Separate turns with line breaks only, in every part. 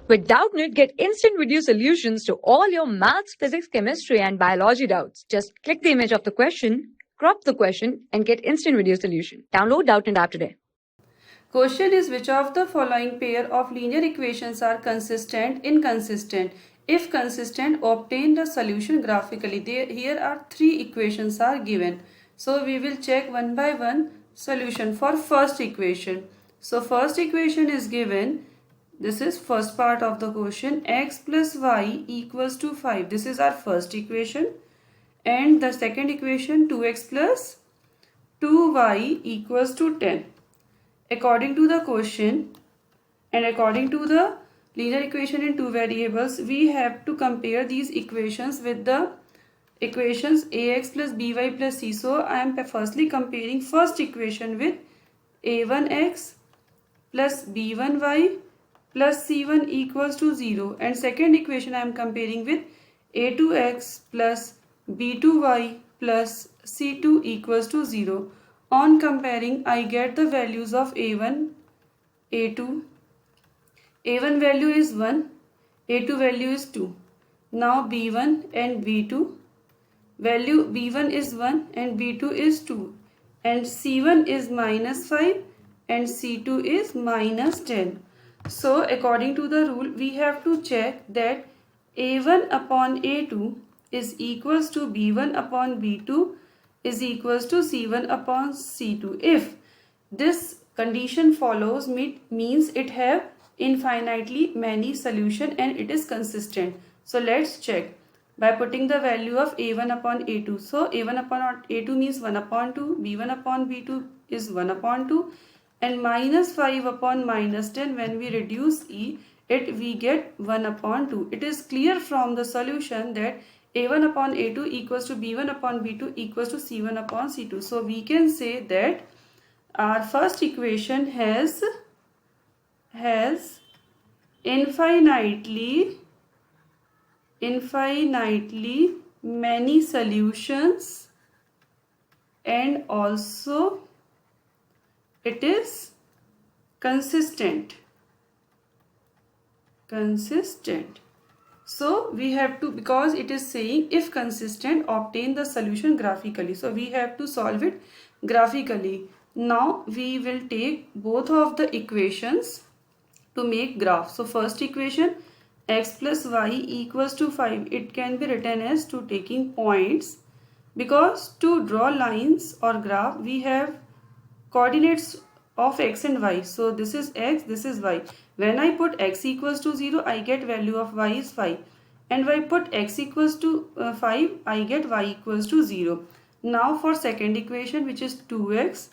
With Doubtnut, get instant video solutions to all your maths, physics, chemistry, and biology doubts. Just click the image of the question, crop the question, and get instant video solution. Download Doubtnut app today.
Question is, which of the following pair of linear equations are consistent, inconsistent? If consistent, obtain the solution graphically. Here are three equations are given. So we will check one by one solution for first equation. So first equation is given. This is first part of the question. X plus y equals to 5. This is our first equation. And the second equation, 2x plus 2y equals to 10. According to the question and according to the linear equation in two variables, we have to compare these equations with the equations ax plus by plus c. So I am firstly comparing first equation with a1x plus b1y plus c1 equals to 0, and second equation I am comparing with a2x plus b2y plus c2 equals to 0. On comparing, I get the values of a1, a2. a1 value is 1, a2 value is 2. Now b1 and b2. Value b1 is 1 and b2 is 2. And c1 is minus 5 and c2 is minus 10. So according to the rule, we have to check that a1 upon a2 is equals to b1 upon b2 is equals to c1 upon c2. If this condition follows, means it have infinitely many solution and it is consistent. So let's check by putting the value of a1 upon a2. So a1 upon a2 means 1 upon 2, b1 upon b2 is 1 upon 2, and minus 5 upon minus 10, when we reduce it we get 1 upon 2. It is clear from the solution that a1 upon a2 equals to b1 upon b2 equals to c1 upon c2. So we can say that our first equation has infinitely many solutions, and also it is consistent. So we have to, because it is saying if consistent, obtain the solution graphically. So we have to solve it graphically. Now we will take both of the equations to make graph. So first equation, x plus y equals to 5. It can be written as to taking points, because to draw lines or graph we have coordinates of x and y. So this is x, this is y. When I put x equals to 0, I get value of y is 5. And when I put x equals to 5, I get y equals to 0. Now for second equation, which is 2x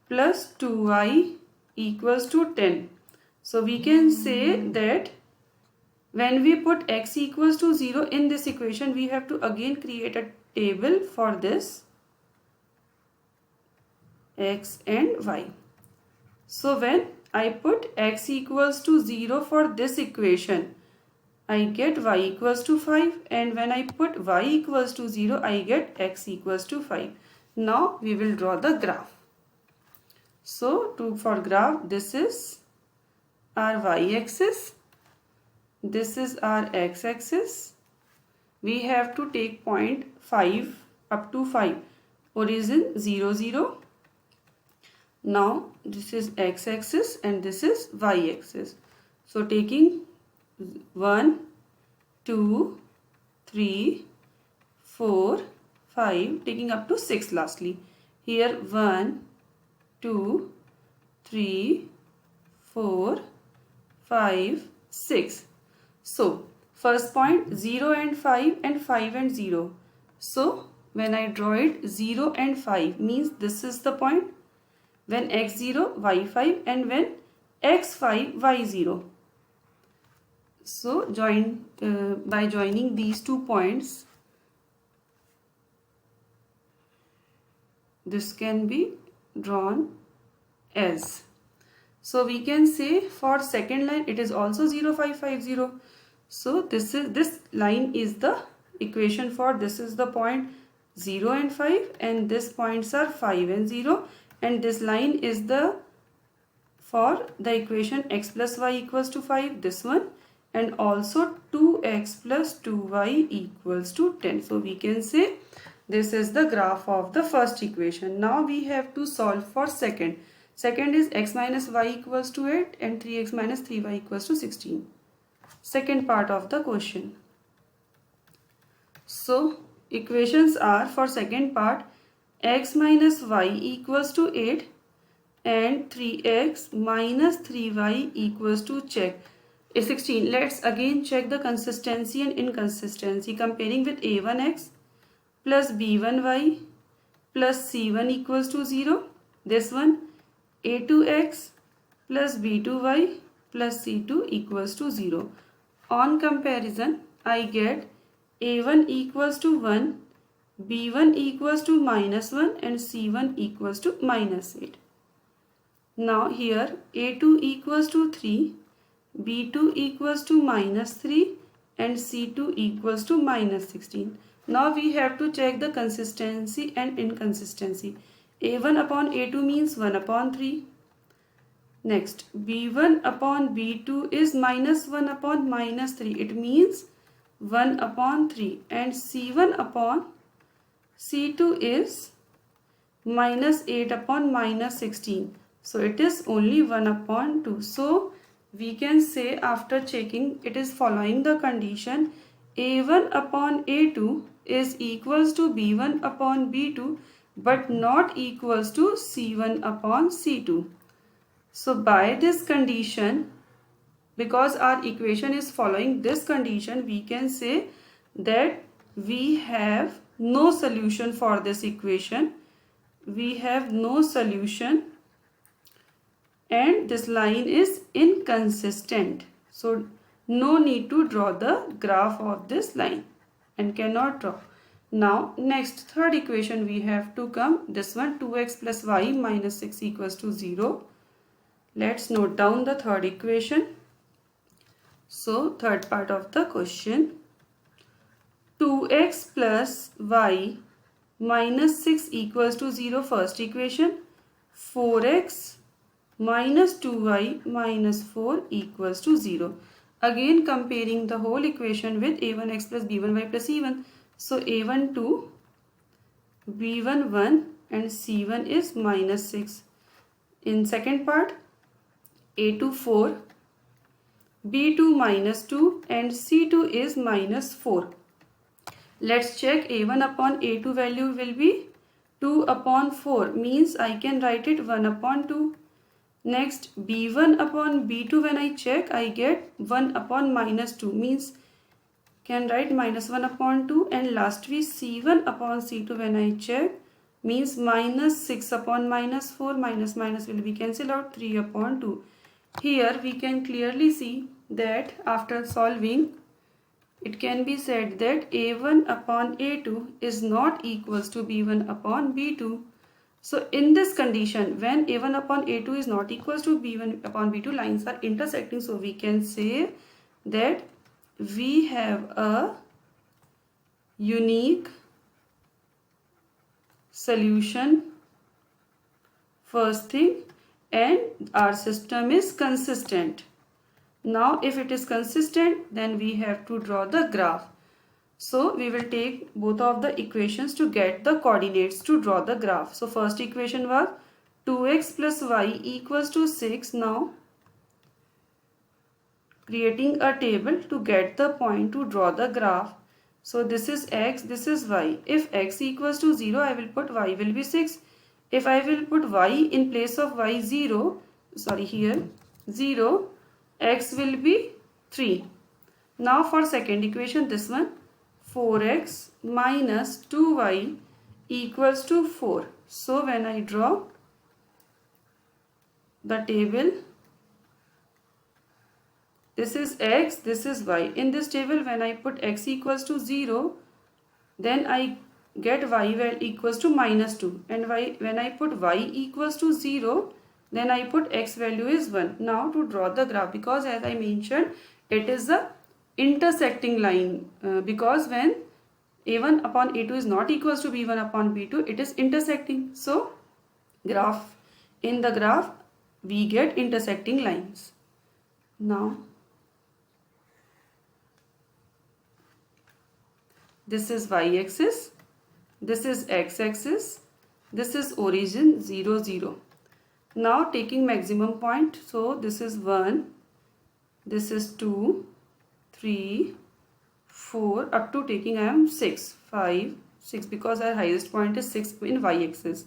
plus 2y equals to 10. So we can say that when we put x equals to 0 in this equation, we have to again create a table for this x and y. So when I put x equals to 0 for this equation, I get y equals to 5, and when I put y equals to 0, I get x equals to 5. Now we will draw the graph. So for graph, this is our y-axis, this is our x-axis. We have to take point 5 up to 5, origin 0, 0. Now this is x-axis and this is y-axis. So taking 1, 2, 3, 4, 5, taking up to 6 lastly. Here 1, 2, 3, 4, 5, 6. So first point 0 and 5 and 5 and 0. So when I draw it, 0 and 5 means this is the point. When x0, y5, and when x5, y0. So by joining these 2 points, this can be drawn as. So we can say for second line it is also 0, 5, 5, 0. So this line is the equation for, this is the point 0 and 5, and this points are 5 and 0, and this line is the for the equation x plus y equals to 5, this one, and also 2x plus 2y equals to 10. So we can say this is the graph of the first equation. Now we have to solve for second. Second is x minus y equals to 8 and 3x minus 3y equals to 16. Second part of the question. So equations are for second part x minus y equals to 8 and 3x minus 3y equals to 16. Let's again check the consistency and inconsistency comparing with a1x plus b1y plus c1 equals to 0. This one a2x plus b2y plus c2 equals to 0. On comparison, I get a1 equals to 1, b1 equals to minus 1 and c1 equals to minus 8. Now here a2 equals to 3, b2 equals to minus 3 and c2 equals to minus 16. Now we have to check the consistency and inconsistency. a1 upon a2 means 1 upon 3. Next, b1 upon b2 is minus 1 upon minus 3. It means 1 upon 3. And c1 upon c2 is minus 8 upon minus 16. So it is only 1 upon 2. So we can say after checking it is following the condition a1 upon a2 is equals to b1 upon b2 but not equals to c1 upon c2. So by this condition, because our equation is following this condition, we can say that we have no solution for this equation. We have no solution and this line is inconsistent. So no need to draw the graph of this line and cannot draw. Now next third equation we have to come. This one 2x plus y minus 6 equals to 0. Let's note down the third equation. So third part of the question, 2x plus y minus 6 equals to 0 first equation, 4x minus 2y minus 4 equals to 0. Again comparing the whole equation with a1x plus b1y plus c1. So a1 2, b1 1 and c1 is minus 6. In second part, a2 4, b2 minus 2 and c2 is minus 4. Let's check a1 upon a2 value will be 2 upon 4 means I can write it 1 upon 2. Next b1 upon b2 when I check I get 1 upon minus 2 means can write minus 1 upon 2 and lastly c1 upon c2 when I check means minus 6 upon minus 4 minus will be cancelled out 3 upon 2. Here we can clearly see that after solving it can be said that a1 upon a2 is not equals to b1 upon b2. So in this condition when a1 upon a2 is not equals to b1 upon b2 lines are intersecting, so we can say that we have a unique solution first thing and our system is consistent. Now if it is consistent then we have to draw the graph. So we will take both of the equations to get the coordinates to draw the graph. So first equation was 2x plus y equals to 6. Now creating a table to get the point to draw the graph. So this is x, this is y. If x equals to 0 I will put y will be 6. If I will put y in place of y 0, here 0, x will be 3. Now for second equation this one 4x minus 2y equals to 4. So when I draw the table, this is x, this is y. In this table when I put x equals to 0, then I get y equals to minus 2 and when I put y equals to 0, then I put x value is 1. Now to draw the graph, because as I mentioned it is a intersecting line because when a1 upon a2 is not equals to b1 upon b2 it is intersecting. So graph, in the graph we get intersecting lines. Now this is y-axis, this is x-axis, this is origin 0, 0. Now taking maximum point, so this is 1, this is 2, 3, 4, up to taking I am 6, 5, 6 because our highest point is 6 in y-axis.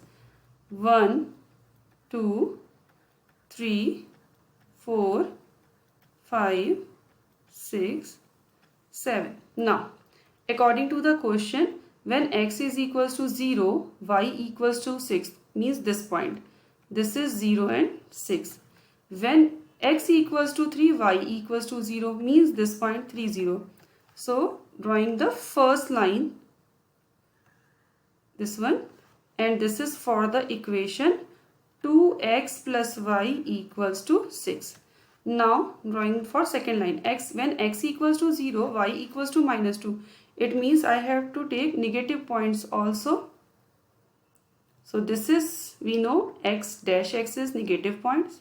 1, 2, 3, 4, 5, 6, 7. Now, according to the question, when x is equals to 0, y equals to 6 means this point. This is 0 and 6. When x equals to 3, y equals to 0 means this point 3, 0. So, drawing the first line, this one, and this is for the equation 2x plus y equals to 6. Now, drawing for second line, when x equals to 0, y equals to minus 2. It means I have to take negative points also. So this is, we know x dash x is negative points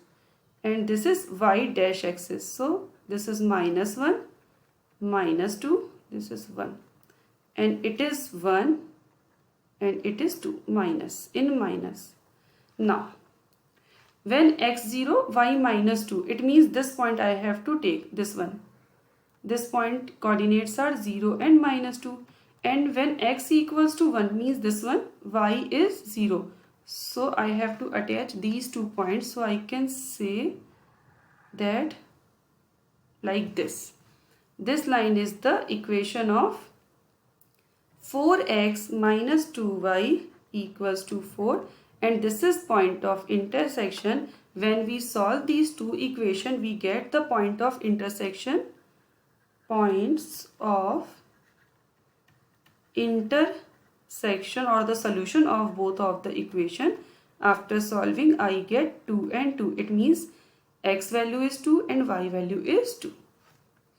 and this is y dash axis. So this is minus 1, minus 2, this is 1 and it is 1 and it is 2, minus in minus. Now when x0, y minus 2, it means this point I have to take, this one. This point coordinates are 0 and minus 2. And when x equals to 1 means this one, y is 0. So I have to attach these 2 points. So I can say that like this. This line is the equation of 4x minus 2y equals to 4. And this is point of intersection. When we solve these two equations, we get the point of intersection. Points of intersection or the solution of both of the equation. After solving, I get 2 and 2. It means x value is 2 and y value is 2.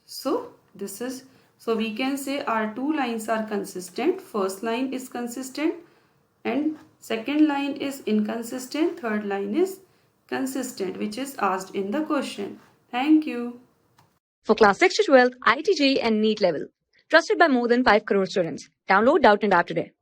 So this is, so we can say our two lines are consistent. First line is consistent and second line is inconsistent. Third line is consistent, which is asked in the question. Thank you.
For class 6 to 12, IIT JEE and NEET level. Trusted by more than 5 crore students. Download Doubtnut app today.